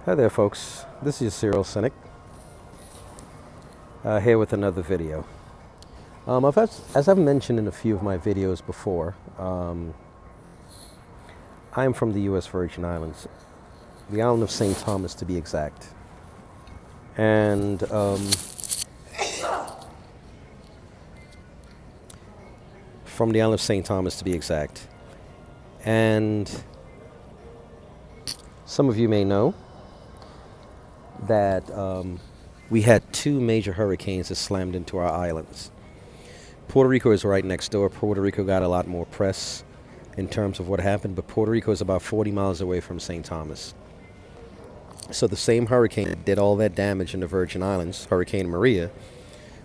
Hi there folks, this is your Serial Cynic, here with another video. As I've mentioned in a few of my videos before, I'm from the U.S. Virgin Islands, the island of St. Thomas to be exact. And from the island of St. Thomas to be exact. And some of you may know that we had two major hurricanes that slammed into our islands. Puerto Rico is right next door. Puerto Rico got a lot more press in terms of what happened, but Puerto Rico is about 40 miles away from St. Thomas. So the same hurricane that did all that damage in the Virgin Islands, Hurricane Maria,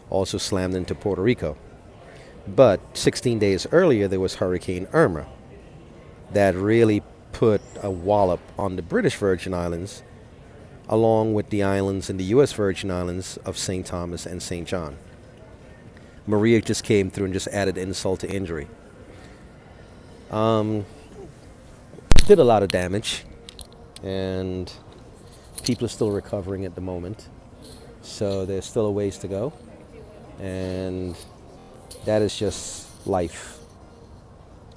also slammed into Puerto Rico. But 16 days earlier, there was Hurricane Irma that really put a wallop on the British Virgin Islands, along with the islands in the U.S. Virgin Islands of St. Thomas and St. John. Maria just came through and just added insult to injury. Did a lot of damage, and people are still recovering at the moment. So there's still a ways to go, and that is just life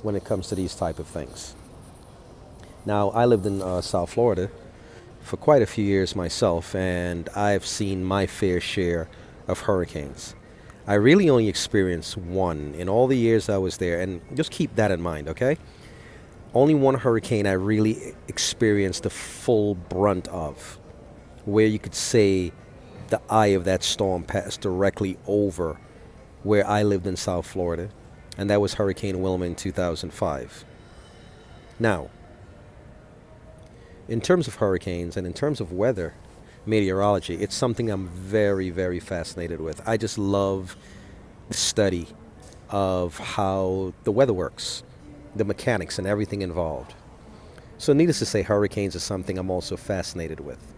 when it comes to these type of things. Now, I lived in South Florida for quite a few years myself, and I've seen my fair share of hurricanes. I really only experienced one in all the years I was there, and just keep that in mind, okay? Only one hurricane I really experienced the full brunt of, where you could say the eye of that storm passed directly over where I lived in South Florida, and that was Hurricane Wilma in 2005. Now, in terms of hurricanes and in terms of weather, meteorology, it's something I'm very, very fascinated with. I just love the study of how the weather works, the mechanics and everything involved. So needless to say, hurricanes is something I'm also fascinated with.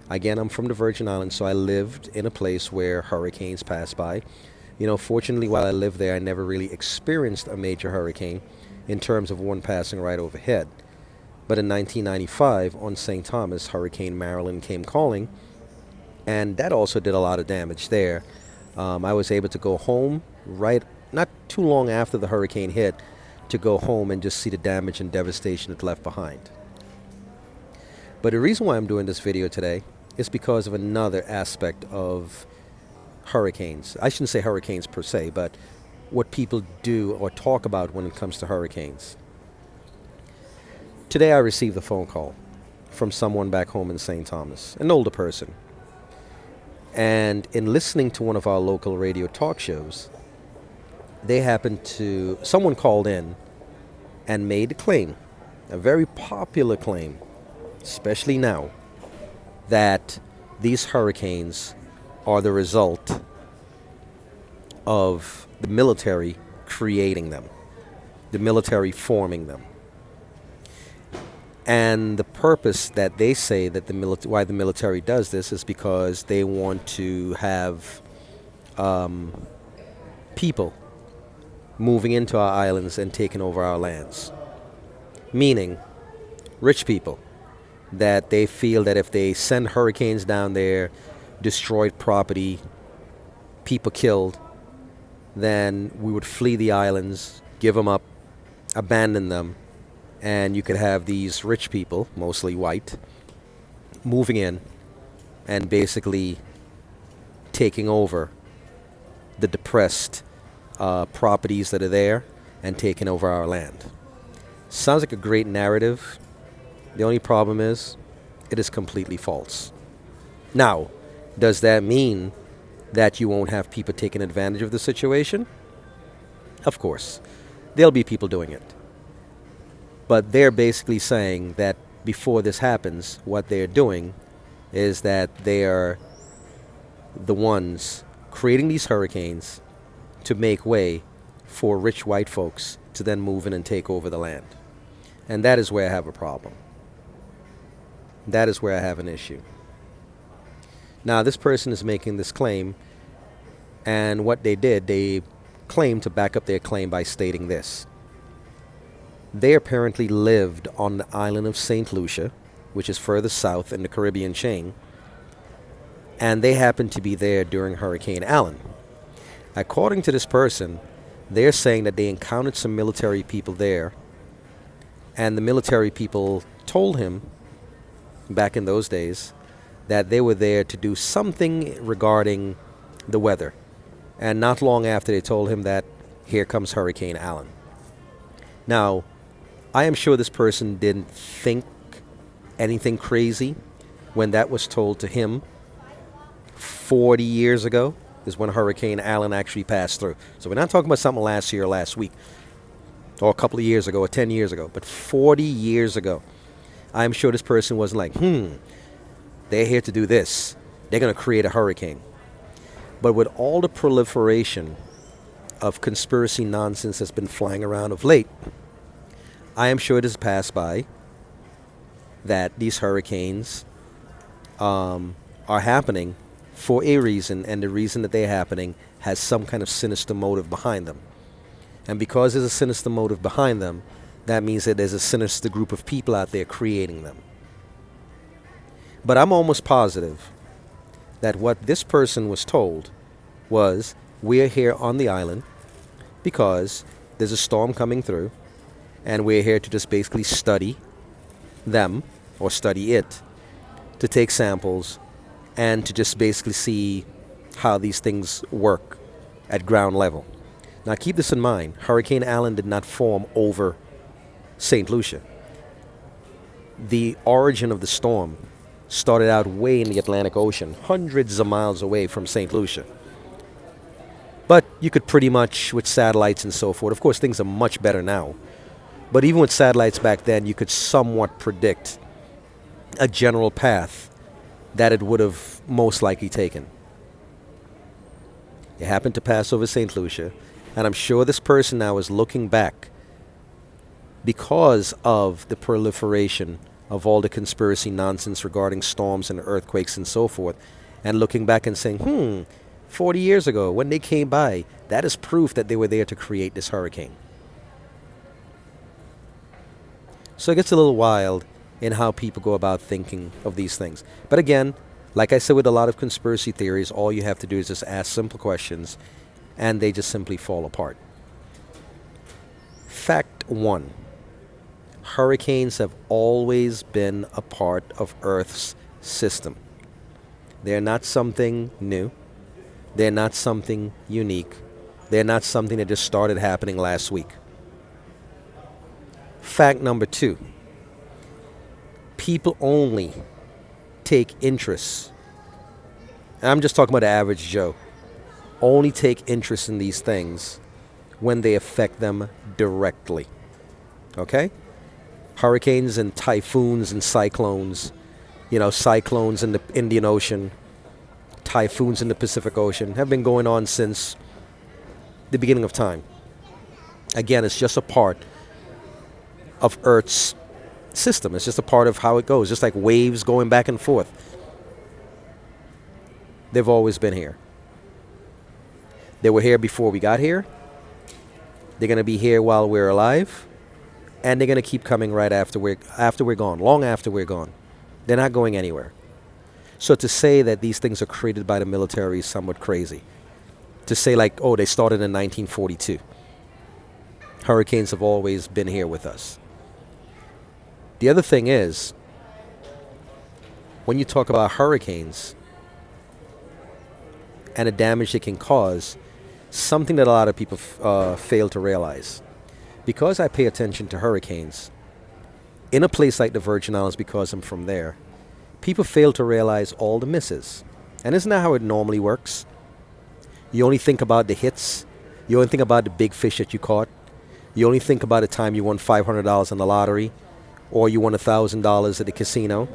Again, I'm from the Virgin Islands, so I lived in a place where hurricanes pass by. You know, fortunately, while I lived there, I never really experienced a major hurricane in terms of one passing right overhead. But in 1995, on St. Thomas, Hurricane Marilyn came calling, and that also did a lot of damage there. I was able to go home not too long after the hurricane hit, to go home and just see the damage and devastation it left behind. But the reason why I'm doing this video today is because of another aspect of hurricanes. I shouldn't say hurricanes per se, but what people do or talk about when it comes to hurricanes. Today I received a phone call from someone back home in St. Thomas, an older person. And in listening to one of our local radio talk shows, someone called in and made a claim, a very popular claim, especially now, that these hurricanes are the result of the military creating them, the military forming them. And the purpose that they say that why the military does this is because they want to have people moving into our islands and taking over our lands. Meaning, rich people, that they feel that if they send hurricanes down there, destroyed property, people killed, then we would flee the islands, give them up, abandon them, and you could have these rich people, mostly white, moving in and basically taking over the depressed properties that are there and taking over our land. Sounds like a great narrative. The only problem is, it is completely false. Now, does that mean that you won't have people taking advantage of the situation? Of course. There'll be people doing it. But they're basically saying that before this happens, what they're doing is that they are the ones creating these hurricanes to make way for rich white folks to then move in and take over the land. And that is where I have a problem. That is where I have an issue. Now, this person is making this claim, and what they did, they claimed to back up their claim by stating this. They apparently lived on the island of St. Lucia, which is further south in the Caribbean chain, and they happened to be there during Hurricane Allen. According to this person, they're saying that they encountered some military people there, and the military people told him back in those days that they were there to do something regarding the weather. And not long after, they told him that here comes Hurricane Allen. Now, I am sure this person didn't think anything crazy when that was told to him 40 years ago is when Hurricane Allen actually passed through. So we're not talking about something last year or last week or a couple of years ago or 10 years ago, but 40 years ago. I'm sure this person wasn't like, they're here to do this. They're going to create a hurricane. But with all the proliferation of conspiracy nonsense that's been flying around of late, I am sure it has passed by that these hurricanes are happening for a reason, and the reason that they're happening has some kind of sinister motive behind them. And because there's a sinister motive behind them, that means that there's a sinister group of people out there creating them. But I'm almost positive that what this person was told was, we're here on the island because there's a storm coming through, and we're here to just basically study them, or study it, to take samples, and to just basically see how these things work at ground level. Now keep this in mind, Hurricane Allen did not form over St. Lucia. The origin of the storm started out way in the Atlantic Ocean, hundreds of miles away from St. Lucia. But you could pretty much, with satellites and so forth, of course things are much better now, but even with satellites back then, you could somewhat predict a general path that it would have most likely taken. It happened to pass over St. Lucia, and I'm sure this person now is looking back because of the proliferation of all the conspiracy nonsense regarding storms and earthquakes and so forth, and looking back and saying, 40 years ago when they came by, that is proof that they were there to create this hurricane. So it gets a little wild in how people go about thinking of these things. But again, like I said with a lot of conspiracy theories, all you have to do is just ask simple questions, and they just simply fall apart. Fact 1. Hurricanes have always been a part of Earth's system. They're not something new. They're not something unique. They're not something that just started happening last week. Fact number 2. People only take interest, and I'm just talking about the average Joe, only take interest in these things when they affect them directly. Okay? Hurricanes and typhoons and cyclones, cyclones in the Indian Ocean, typhoons in the Pacific Ocean have been going on since the beginning of time. Again, it's just a part of Earth's system. It's just a part of how it goes, just like waves going back and forth. They've always been here. They were here before we got here. They're going to be here while we're alive, and they're going to keep coming right after we're gone, long after we're gone. They're not going anywhere. So to say that these things are created by the military is somewhat crazy. To say they started in 1942. Hurricanes have always been here with us. The other thing is, when you talk about hurricanes and the damage they can cause, something that a lot of people fail to realize. Because I pay attention to hurricanes, in a place like the Virgin Islands, because I'm from there, people fail to realize all the misses. And isn't that how it normally works? You only think about the hits. You only think about the big fish that you caught. You only think about the time you won $500 in the lottery, or you won $1,000 at the casino,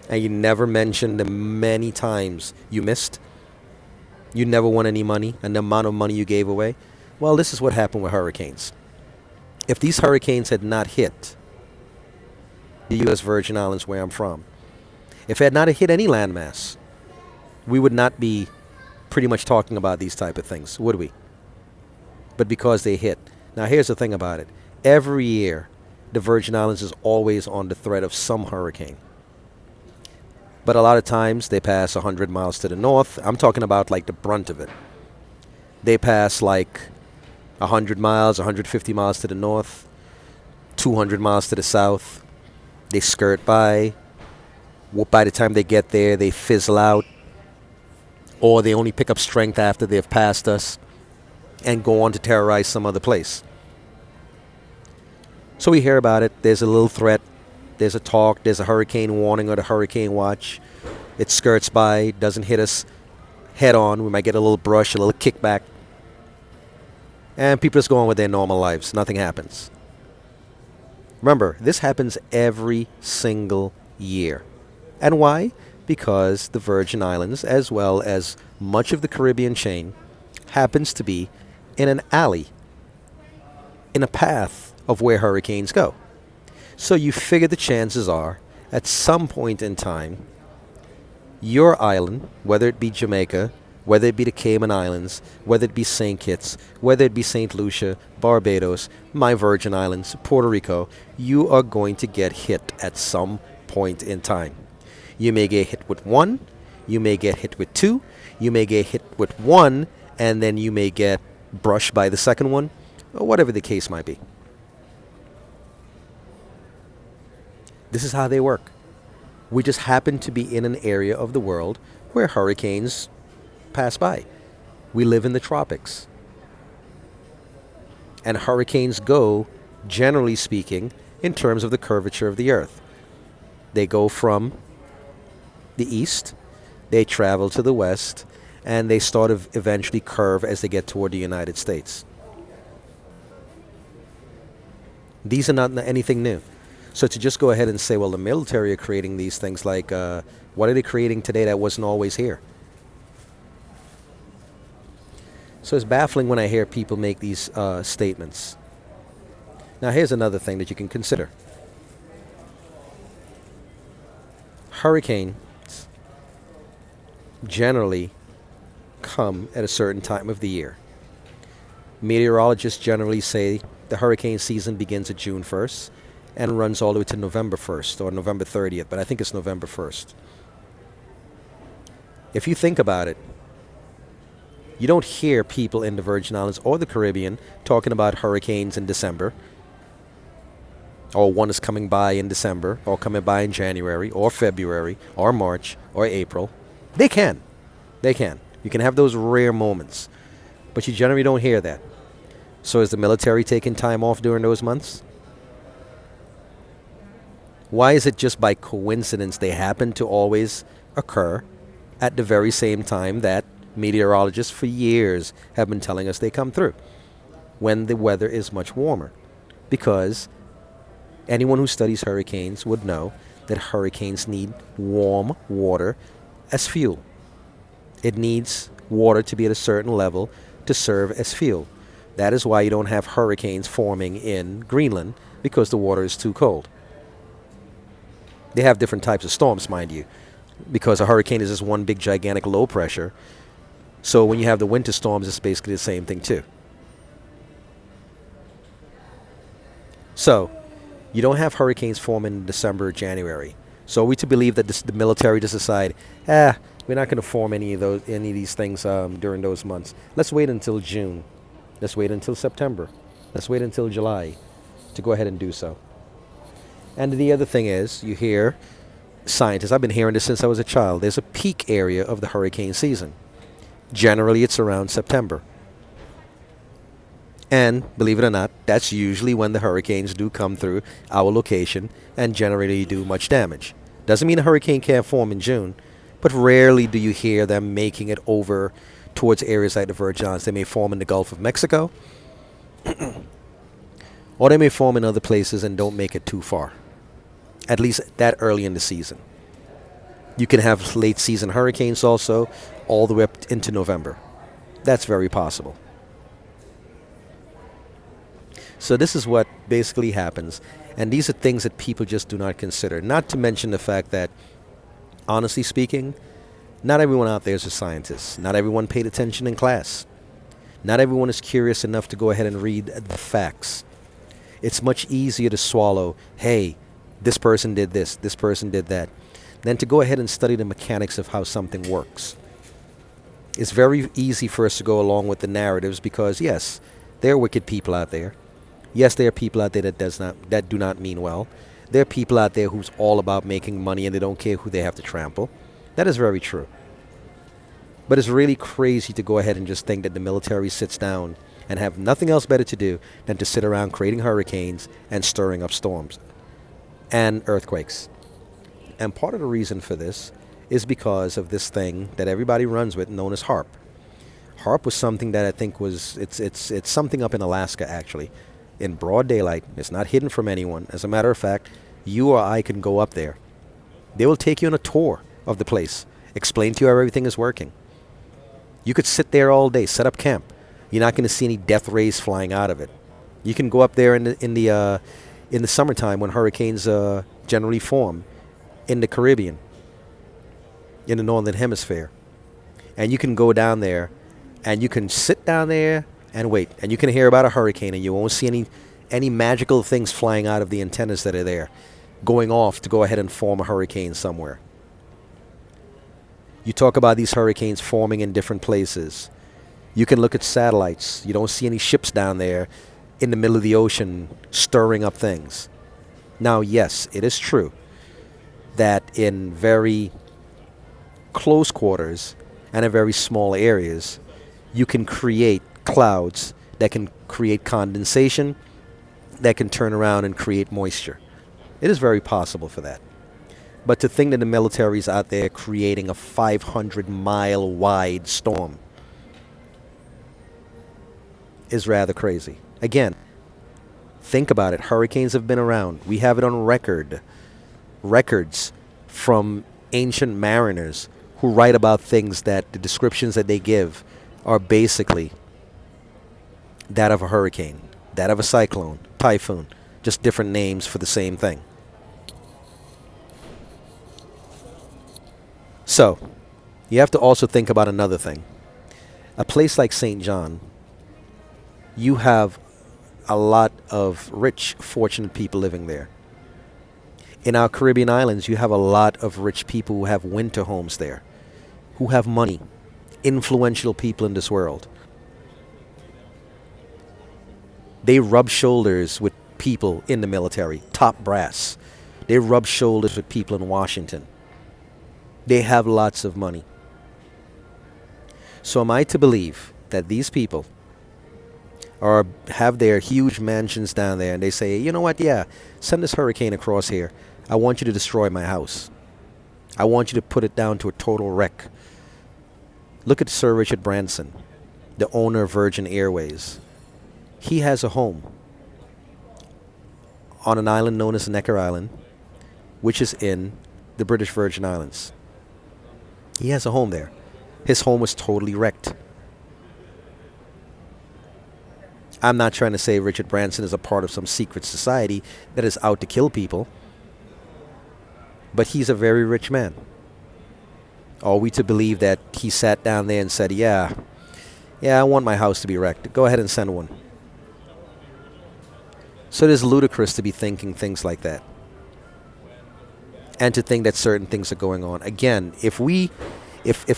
and you never mention the many times you missed. You never won any money, and the amount of money you gave away. Well, this is what happened with hurricanes. If these hurricanes had not hit the U.S. Virgin Islands, where I'm from, if it had not hit any landmass, we would not be pretty much talking about these type of things, would we? But because they hit. Now, here's the thing about it. Every year, the Virgin Islands is always on the threat of some hurricane. But a lot of times they pass 100 miles to the north. I'm talking about like the brunt of it. They pass like 100 miles, 150 miles to the north, 200 miles to the south. They skirt by. By the time they get there, they fizzle out. Or they only pick up strength after they've passed us and go on to terrorize some other place. So we hear about it. There's a little threat. There's a talk. There's a hurricane warning or the hurricane watch. It skirts by, doesn't hit us head on. We might get a little brush, a little kickback. And people just go on with their normal lives. Nothing happens. Remember, this happens every single year. And why? Because the Virgin Islands, as well as much of the Caribbean chain, happens to be in an alley, in a path of where hurricanes go. So you figure the chances are, at some point in time, your island, whether it be Jamaica, whether it be the Cayman Islands, whether it be St. Kitts, whether it be St. Lucia, Barbados, my Virgin Islands, Puerto Rico, you are going to get hit at some point in time. You may get hit with one, you may get hit with two, you may get hit with one, and then you may get brushed by the second one, or whatever the case might be. This is how they work. We just happen to be in an area of the world where hurricanes pass by. We live in the tropics. And hurricanes go, generally speaking, in terms of the curvature of the earth. They go from the east, they travel to the west, and they sort of eventually curve as they get toward the United States. These are not anything new. So to just go ahead and say, well, the military are creating these things, like, what are they creating today that wasn't always here? So it's baffling when I hear people make these statements. Now, here's another thing that you can consider. Hurricanes generally come at a certain time of the year. Meteorologists generally say the hurricane season begins at June 1st and runs all the way to November 1st or November 30th, but I think it's November 1st. If you think about it, you don't hear people in the Virgin Islands or the Caribbean talking about hurricanes in December, or one is coming by in December, or coming by in January, or February, or March, or April. They can. You can have those rare moments, but you generally don't hear that. So is the military taking time off during those months? Why is it just by coincidence they happen to always occur at the very same time that meteorologists for years have been telling us they come through, when the weather is much warmer? Because anyone who studies hurricanes would know that hurricanes need warm water as fuel. It needs water to be at a certain level to serve as fuel. That is why you don't have hurricanes forming in Greenland, because the water is too cold. They have different types of storms, mind you, because a hurricane is just one big gigantic low pressure. So when you have the winter storms, it's basically the same thing too. So you don't have hurricanes forming in December or January. So are we to believe that the military just decide, we're not going to form any of these things during those months. Let's wait until June. Let's wait until September. Let's wait until July to go ahead and do so. And the other thing is, you hear scientists, I've been hearing this since I was a child, there's a peak area of the hurricane season. Generally, it's around September. And believe it or not, that's usually when the hurricanes do come through our location and generally do much damage. Doesn't mean a hurricane can't form in June, but rarely do you hear them making it over towards areas like the Virgin Islands. They may form in the Gulf of Mexico, or they may form in other places and don't make it too far, at least that early in the season. You can have late season hurricanes also, all the way up into November. That's very possible. So this is what basically happens. And these are things that people just do not consider. Not to mention the fact that, honestly speaking, not everyone out there is a scientist. Not everyone paid attention in class. Not everyone is curious enough to go ahead and read the facts. It's much easier to swallow, hey, this person did this person did that. than to go ahead and study the mechanics of how something works. It's very easy for us to go along with the narratives because, yes, there are wicked people out there. Yes, there are people out there that do not mean well. There are people out there who's all about making money and they don't care who they have to trample. That is very true. But it's really crazy to go ahead and just think that the military sits down and have nothing else better to do than to sit around creating hurricanes and stirring up storms and earthquakes. And part of the reason for this is because of this thing that everybody runs with known as Haarp. Haarp was something that I think it's something up in Alaska, actually, in broad daylight. It's not hidden from anyone. As a matter of fact, you or I can go up there. They will take you on a tour of the place, explain to you how everything is working. You could sit there all day, set up camp. You're not going to see any death rays flying out of it. You can go up there in the summertime when hurricanes generally form in the Caribbean, in the northern hemisphere, and you can go down there, and you can sit down there and wait, and you can hear about a hurricane, and you won't see any magical things flying out of the antennas that are there, going off to go ahead and form a hurricane somewhere. You talk about these hurricanes forming in different places. You can look at satellites. You don't see any ships down there in the middle of the ocean stirring up things. Now, yes, it is true that in very close quarters and in very small areas, you can create clouds that can create condensation that can turn around and create moisture. It is very possible for that. But to think that the military is out there creating a 500-mile wide storm is rather crazy. Again, think about it. Hurricanes have been around. We have it on records from ancient mariners who write about things that the descriptions that they give are basically that of a hurricane, that of a cyclone, typhoon, just different names for the same thing. So, you have to also think about another thing. A place like St. John, you have a lot of rich, fortunate people living there. In our Caribbean islands, you have a lot of rich people who have winter homes there, who have money, influential people in this world. They rub shoulders with people in the military, top brass. They rub shoulders with people in Washington. They have lots of money. So am I to believe that these people have their huge mansions down there and they say, you know what, yeah, send this hurricane across here. I want you to destroy my house. I want you to put it down to a total wreck. Look at Sir Richard Branson, the owner of Virgin Airways. He has a home on an island known as Necker Island, which is in the British Virgin Islands. He has a home there. His home was totally wrecked. I'm not trying to say Richard Branson is a part of some secret society that is out to kill people, but he's a very rich man. Are we to believe that he sat down there and said, yeah, I want my house to be wrecked. Go ahead and send one. So it is ludicrous to be thinking things like that. And to think that certain things are going on. Again, if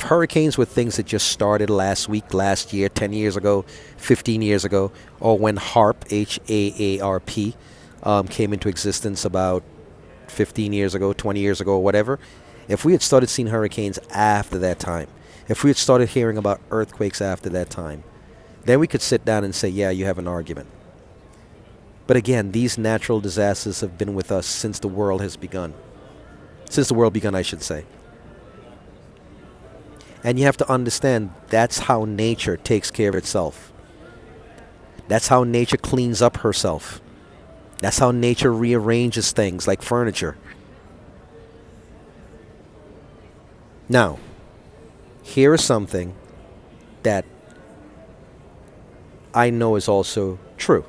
hurricanes were things that just started last week, last year, 10 years ago, 15 years ago, or when Haarp, Haarp, came into existence about 15 years ago, 20 years ago, or whatever, if we had started seeing hurricanes after that time, if we had started hearing about earthquakes after that time, then we could sit down and say, yeah, you have an argument. But again, these natural disasters have been with us since the world has begun. Since the world began, I should say. And you have to understand that's how nature takes care of itself. That's how nature cleans up herself. That's how nature rearranges things like furniture. Now, here is something that I know is also true.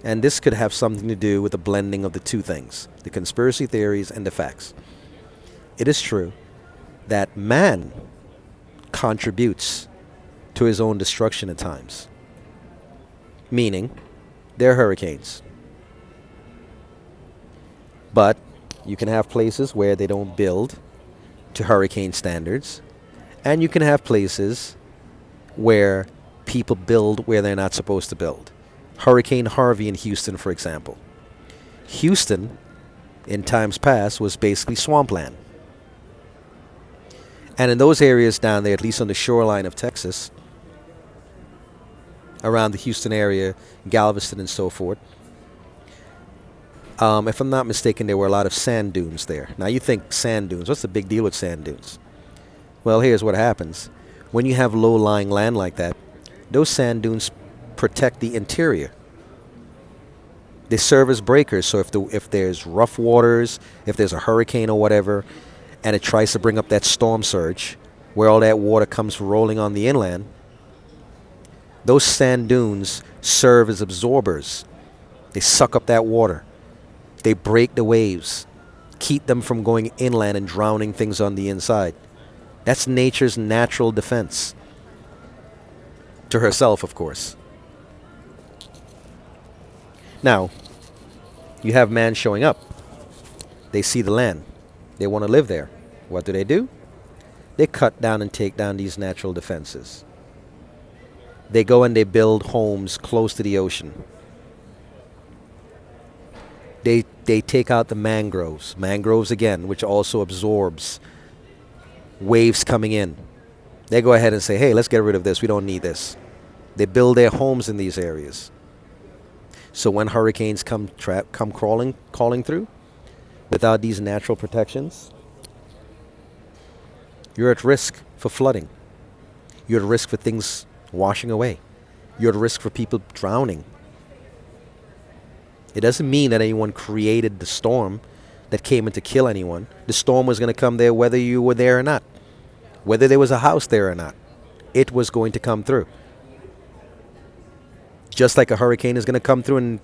And this could have something to do with the blending of the two things, the conspiracy theories and the facts. It is true that man contributes to his own destruction at times. Meaning, there are hurricanes. But you can have places where they don't build to hurricane standards, and you can have places where people build where they're not supposed to build. Hurricane Harvey in Houston, for example. Houston, in times past, was basically swampland. And in those areas down there, at least on the shoreline of Texas, around the Houston area, Galveston and so forth, if I'm not mistaken, there were a lot of sand dunes there. Now you think sand dunes, what's the big deal with sand dunes? Well, here's what happens. When you have low-lying land like that, those sand dunes protect the interior. They serve as breakers, so if there's rough waters, if there's a hurricane or whatever, and it tries to bring up that storm surge, where all that water comes rolling on the inland, those sand dunes serve as absorbers. They suck up that water. They break the waves, keep them from going inland and drowning things on the inside. That's nature's natural defense. To herself, of course. Now, you have man showing up. They see the land. They want to live there. What do? They cut down and take down these natural defenses. They go and they build homes close to the ocean. They take out the mangroves. Mangroves again, which also absorbs waves coming in. They go ahead and say, hey, let's get rid of this. We don't need this. They build their homes in these areas. So when hurricanes come calling through, without these natural protections, you're at risk for flooding. You're at risk for things washing away. You're at risk for people drowning. It doesn't mean that anyone created the storm that came in to kill anyone. The storm was going to come there whether you were there or not. Whether there was a house there or not. It was going to come through. Just like a hurricane is going to come through and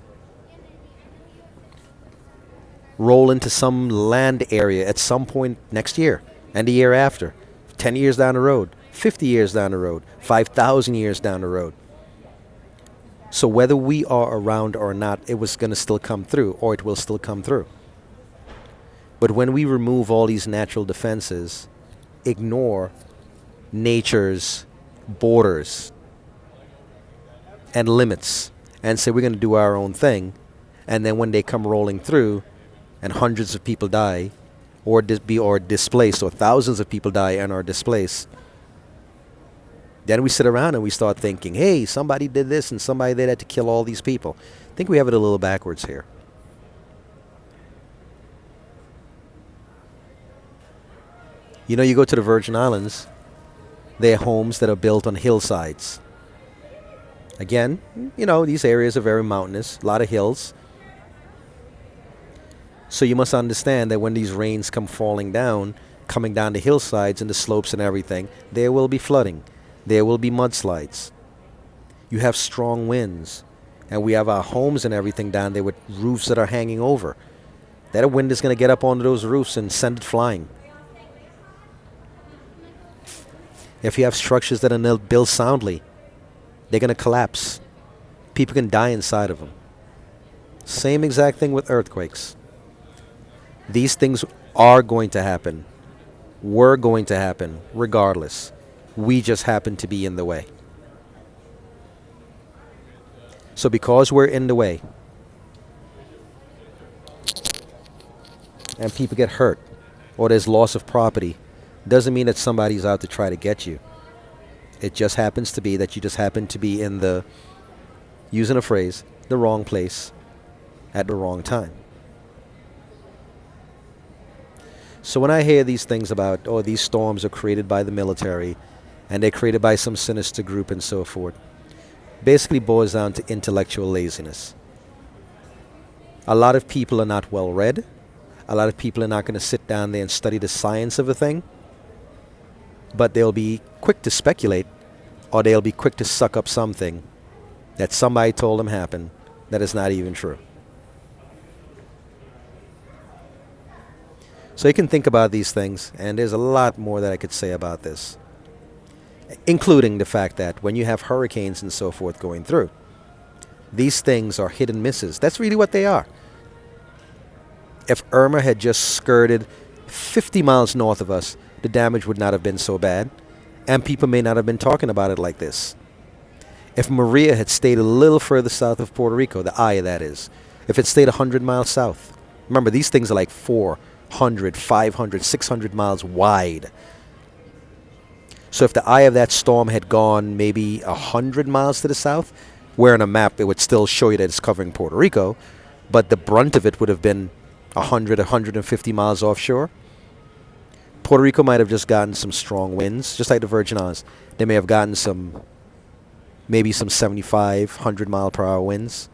roll into some land area at some point next year and the year after. 10 years down the road. 50 years down the road. 5,000 years down the road. So whether we are around or not, it was going to still come through, or it will still come through. But when we remove all these natural defenses, ignore nature's borders and limits, and say we're going to do our own thing, and then when they come rolling through and hundreds of people die or displaced, or thousands of people die and are displaced, then we sit around and we start thinking, hey, somebody did this and somebody did that to kill all these people. I think we have it a little backwards here. You know, you go to the Virgin Islands, they are homes that are built on hillsides. Again, you know, these areas are very mountainous, a lot of hills. So you must understand that when these rains come falling down, coming down the hillsides and the slopes and everything, there will be flooding. There will be mudslides. You have strong winds. And we have our homes and everything down there with roofs that are hanging over. That wind is going to get up onto those roofs and send it flying. If you have structures that are built soundly, they're going to collapse. People can die inside of them. Same exact thing with earthquakes. These things are going to happen. Were going to happen regardless. We just happen to be in the way. So because we're in the way and people get hurt or there's loss of property, doesn't mean that somebody's out to try to get you. It just happens to be that you just happen to be in the, using a phrase, the wrong place at the wrong time. So when I hear these things about, oh, these storms are created by the military and they're created by some sinister group and so forth, basically boils down to intellectual laziness. A lot of people are not well read. A lot of people are not going to sit down there and study the science of a thing. But they'll be quick to speculate, or they'll be quick to suck up something that somebody told them happened that is not even true. So you can think about these things, and there's a lot more that I could say about this, including the fact that when you have hurricanes and so forth going through, these things are hit and misses. That's really what they are. If Irma had just skirted 50 miles north of us, the damage would not have been so bad, and people may not have been talking about it like this. If Maria had stayed a little further south of Puerto Rico, the eye that is, if it stayed 100 miles south, remember these things are like 400, 500, 600 miles wide. So if the eye of that storm had gone maybe 100 miles to the south, where on a map it would still show you that it's covering Puerto Rico, but the brunt of it would have been 100, 150 miles offshore, Puerto Rico might have just gotten some strong winds, just like the Virgin Islands. They may have gotten maybe some 75, 100 mile per hour winds,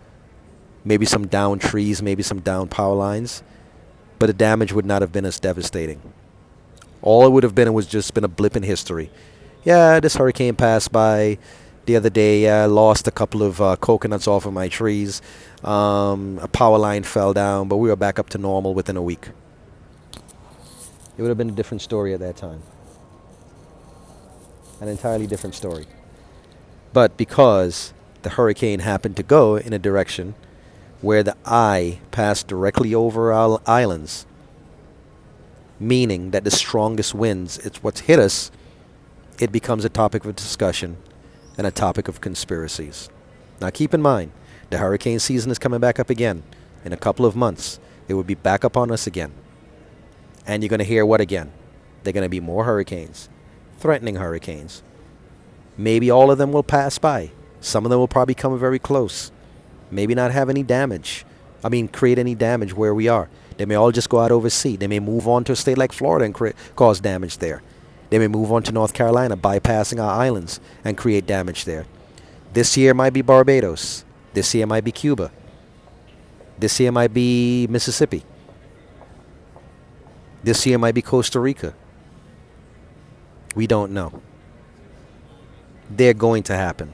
maybe some down trees, maybe some down power lines, but the damage would not have been as devastating. All it would have been, it was just been a blip in history. Yeah, this hurricane passed by the other day. I lost a couple of coconuts off of my trees. A power line fell down, but we were back up to normal within a week. It would have been a different story at that time. An entirely different story. But because the hurricane happened to go in a direction where the eye passed directly over our islands, meaning that the strongest winds, it's what's hit us, it becomes a topic of discussion and a topic of conspiracies. Now keep in mind, the hurricane season is coming back up again. In a couple of months, it will be back up on us again. And you're going to hear what again? They're going to be more hurricanes, threatening hurricanes. Maybe all of them will pass by. Some of them will probably come very close. Maybe not have any damage. Create any damage where we are. They may all just go out over sea. They may move on to a state like Florida and cause damage there. They may move on to North Carolina, bypassing our islands, and create damage there. This year might be Barbados. This year might be Cuba. This year might be Mississippi. This year might be Costa Rica. We don't know. They're going to happen.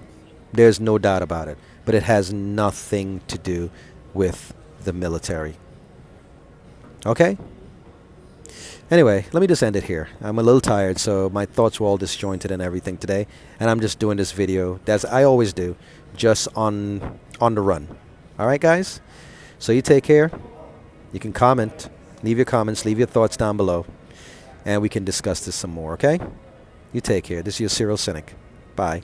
There's no doubt about it. But it has nothing to do with the military. Okay? Anyway, let me just end it here. I'm a little tired, so my thoughts were all disjointed and everything today. And I'm just doing this video, as I always do, just on the run. All right, guys? So you take care. You can comment. Leave your comments. Leave your thoughts down below. And we can discuss this some more, okay? You take care. This is your Serial Cynic. Bye.